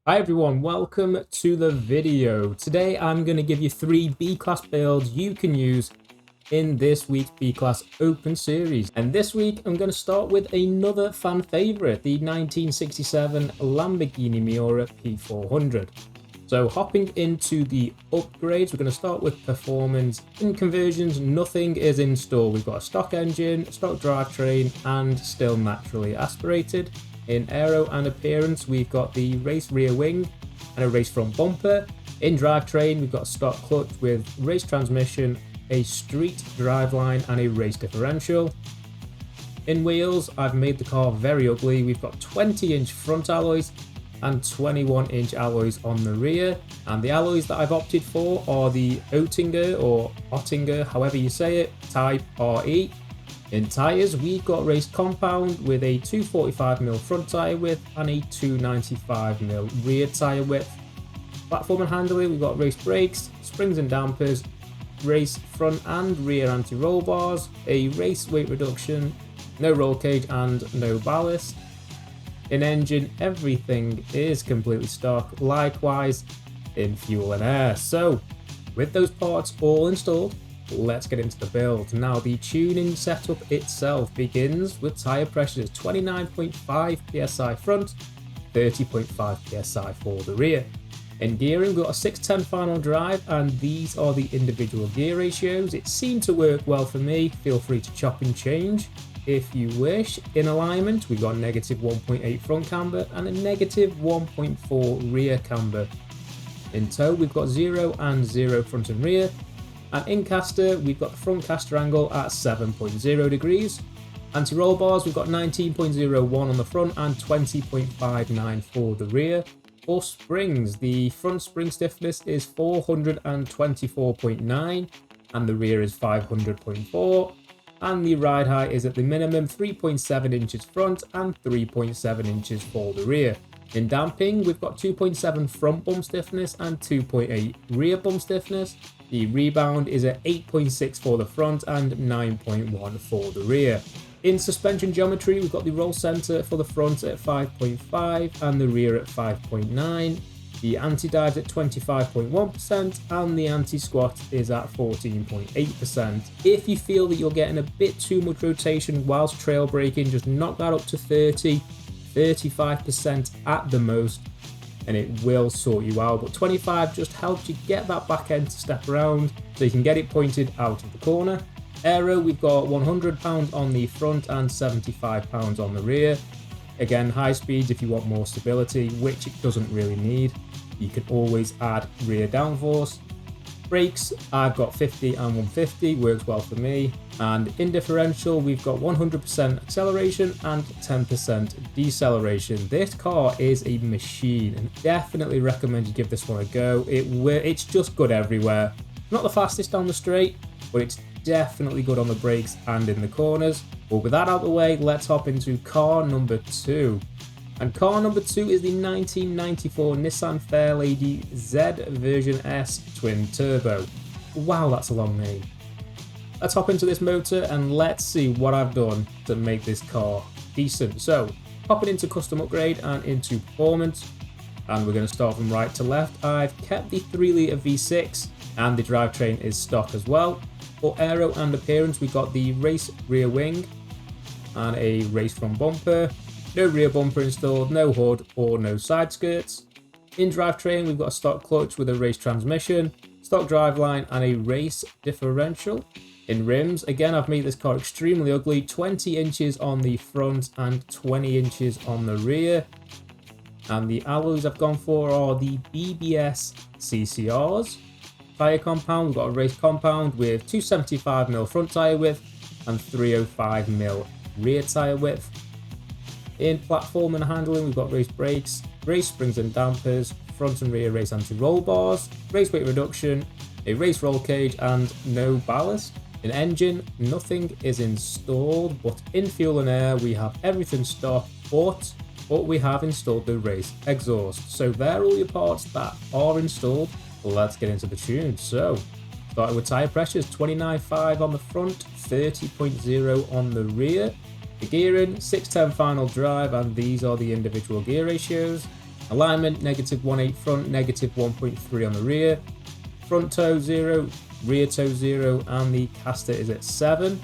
Hi everyone, welcome to the video. Today I'm going to give you 3 B-Class builds you can use in this week's B-Class Open Series. And this week I'm going to start with another fan favourite, the 1967 Lamborghini Miura P400. So hopping into the upgrades, we're going to start with performance. In conversions, nothing is installed. We've got a stock engine, stock drivetrain, and still naturally aspirated. In aero and appearance, we've got the race rear wing and a race front bumper. In drivetrain, we've got a stock clutch with race transmission, a street driveline, and a race differential. In wheels, I've made the car very ugly. We've got 20-inch front alloys and 21-inch alloys on the rear. And the alloys that I've opted for are the Oettinger or Oettinger, however you say it, Type RE. In tyres, we've got race compound with a 245mm front tyre width and a 295mm rear tyre width. Platform and handling, we've got race brakes, springs and dampers, race front and rear anti-roll bars, a race weight reduction, no roll cage and no ballast. In engine, everything is completely stock, likewise in fuel and air. So, with those parts all installed, let's get into the build. Now, the tuning setup itself begins with tyre pressures 29.5 psi front, 30.5 psi for the rear. In gearing, we've got a 610 final drive, and these are the individual gear ratios. It seemed to work well for me. Feel free to chop and change if you wish. In alignment, we've got a negative 1.8 front camber and a negative 1.4 rear camber. In tow, we've got 0 and 0 front and rear. And in caster, we've got the front caster angle at 7.0 degrees. Anti-roll bars, we've got 19.01 on the front and 20.59 for the rear. For springs, the front spring stiffness is 424.9 and the rear is 500.4. And the ride height is at the minimum 3.7 inches front and 3.7 inches for the rear. In damping, we've got 2.7 front bump stiffness and 2.8 rear bump stiffness. The rebound is at 8.6 for the front and 9.1 for the rear. In suspension geometry, we've got the roll center for the front at 5.5 and the rear at 5.9. The anti-dive at 25.1% and the anti-squat is at 14.8%. If you feel that you're getting a bit too much rotation whilst trail braking, just knock that up to 35% at the most, and it will sort you out. But 25 just helps you get that back end to step around so you can get it pointed out of the corner. Aero, we've got 100 pounds on the front and 75 pounds on the rear. Again, high speeds if you want more stability, which it doesn't really need. You can always add rear downforce. Brakes, I've got 50 and 150, works well for me. And in differential, we've got 100% acceleration and 10% deceleration. This car is a machine and definitely recommend you give this one a go. It's just good everywhere. Not the fastest down the straight, but it's definitely good on the brakes and in the corners. But with that out of the way, let's hop into car number 2. And car number 2 is the 1994 Nissan Fairlady Z version S twin turbo. Wow, that's a long name. Let's hop into this motor and let's see what I've done to make this car decent. So, hopping into custom upgrade and into performance, and we're going to start from right to left. I've kept the 3-litre V6 and the drivetrain is stock as well. For aero and appearance, we've got the race rear wing and a race front bumper. No rear bumper installed, no hood or no side skirts. In drivetrain, we've got a stock clutch with a race transmission, stock driveline and a race differential. In rims, again, I've made this car extremely ugly, 20 inches on the front and 20 inches on the rear. And the alloys I've gone for are the BBS CCRs. Tyre compound, we've got a race compound with 275mm front tyre width and 305mm rear tyre width. In platform and handling, we've got race brakes, race springs and dampers, front and rear race anti-roll bars, race weight reduction, a race roll cage and no ballast. In engine, nothing is installed, but in fuel and air, we have everything stock, but we have installed the race exhaust. So there are all your parts that are installed. Let's get into the tune. So, starting with tyre pressures, 29.5 on the front, 30.0 on the rear. The gearing, 610 final drive, and these are the individual gear ratios. Alignment, -1.8 front, -1.3 on the rear. Front toe 0, rear toe 0, and the caster is at 7.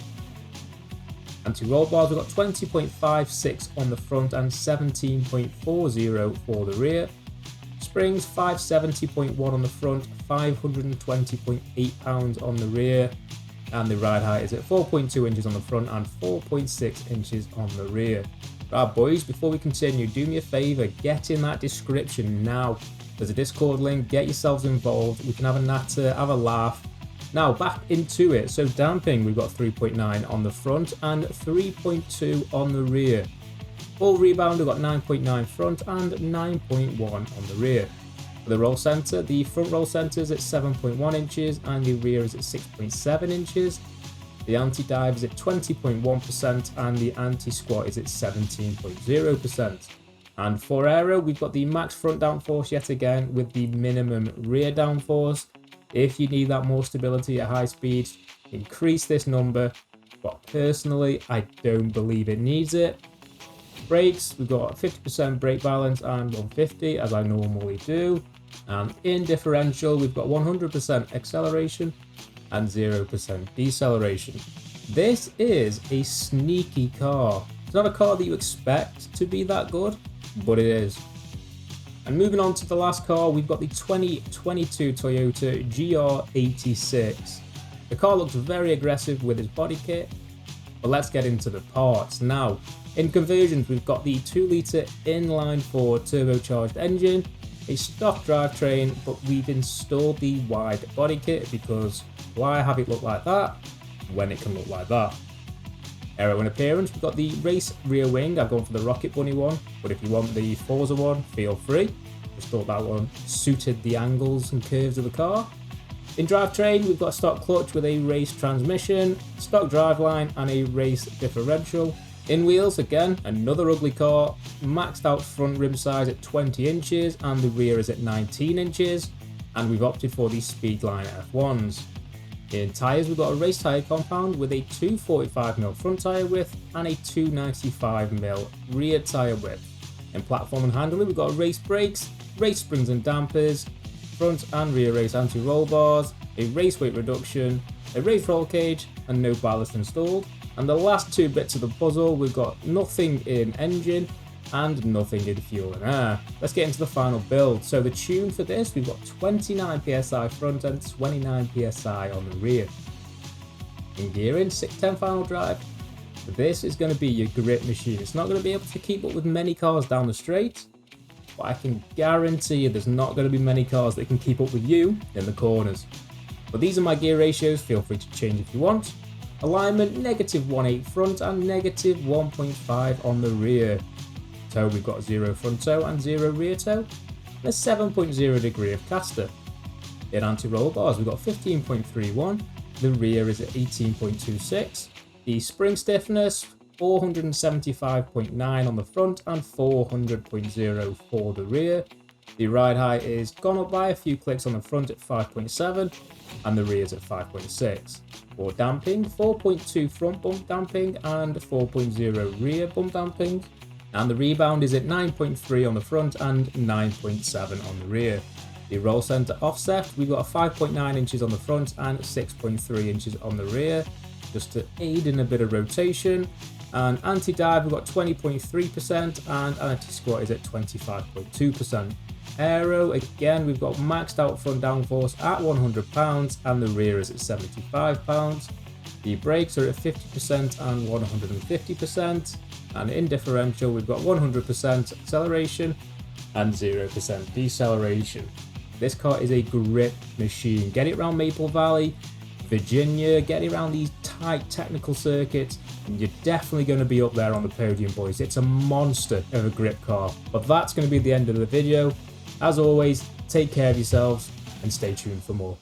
Anti-roll bars, we've got 20.56 on the front and 17.40 for the rear. Springs, 570.1 on the front, 520.8 pounds on the rear. And the ride height is at 4.2 inches on the front and 4.6 inches on the rear. Right boys, before we continue, do me a favour, get in that description now. There's a Discord link, get yourselves involved, we can have a natter, have a laugh. Now back into it. So damping, we've got 3.9 on the front and 3.2 on the rear. Full rebound, we've got 9.9 front and 9.1 on the rear. For the roll centre, the front roll centre is at 7.1 inches and the rear is at 6.7 inches. The anti-dive is at 20.1% and the anti-squat is at 17.0%. And for aero, we've got the max front downforce yet again with the minimum rear downforce. If you need that more stability at high speeds, increase this number, but personally, I don't believe it needs it. Brakes, we've got 50% brake balance and 150 as I normally do. And in differential, we've got 100% acceleration and 0% deceleration. This is a sneaky car. It's not a car that you expect to be that good, but it is. And moving on to the last car, we've got the 2022 Toyota GR86. The car looks very aggressive with its body kit, but let's get into the parts. Now, in conversions, we've got the 2-litre inline-4 turbocharged engine, a stock drivetrain, but we've installed the wide body kit because why have it look like that when it can look like that? Aero and appearance, we've got the race rear wing. I've gone for the Rocket Bunny one, but if you want the Forza one, feel free. Just thought that one suited the angles and curves of the car. In drivetrain, we've got a stock clutch with a race transmission, stock driveline, and a race differential. In wheels, again, another ugly car, maxed out front rim size at 20 inches, and the rear is at 19 inches, and we've opted for the Speedline F1s. In tyres, we've got a race tyre compound with a 245mm front tyre width and a 295mm rear tyre width. In platform and handling, we've got race brakes, race springs and dampers, front and rear race anti-roll bars, a race weight reduction, a race roll cage, and no ballast installed. And the last two bits of the puzzle, we've got nothing in engine and nothing in fuel and air. Let's get into the final build. So the tune for this, we've got 29 psi front and 29 psi on the rear. In gearing, 610 final drive. This is going to be your grip machine. It's not going to be able to keep up with many cars down the straight, but I can guarantee you there's not going to be many cars that can keep up with you in the corners. But these are my gear ratios, feel free to change if you want. Alignment, -1.8 front and -1.5 on the rear. Toe, we've got 0 front toe and 0 rear toe, and a 7.0 degree of caster. In anti-roll bars, we've got 15.31, the rear is at 18.26. The spring stiffness, 475.9 on the front and 400.0 for the rear. The ride height is gone up by a few clicks on the front at 5.7 and the rear is at 5.6. For damping, 4.2 front bump damping and 4.0 rear bump damping. And the rebound is at 9.3 on the front and 9.7 on the rear. The roll center offset, we've got a 5.9 inches on the front and 6.3 inches on the rear, just to aid in a bit of rotation. And anti-dive, we've got 20.3% and anti-squat is at 25.2%. Aero, again, we've got maxed out front downforce at 100 pounds and the rear is at 75 pounds. The brakes are at 50% and 150%. And in differential, we've got 100% acceleration and 0% deceleration. This car is a grip machine. Get it around Maple Valley, Virginia, get it around these tight technical circuits, and you're definitely going to be up there on the podium, boys. It's a monster of a grip car. But that's going to be the end of the video. As always, take care of yourselves and stay tuned for more.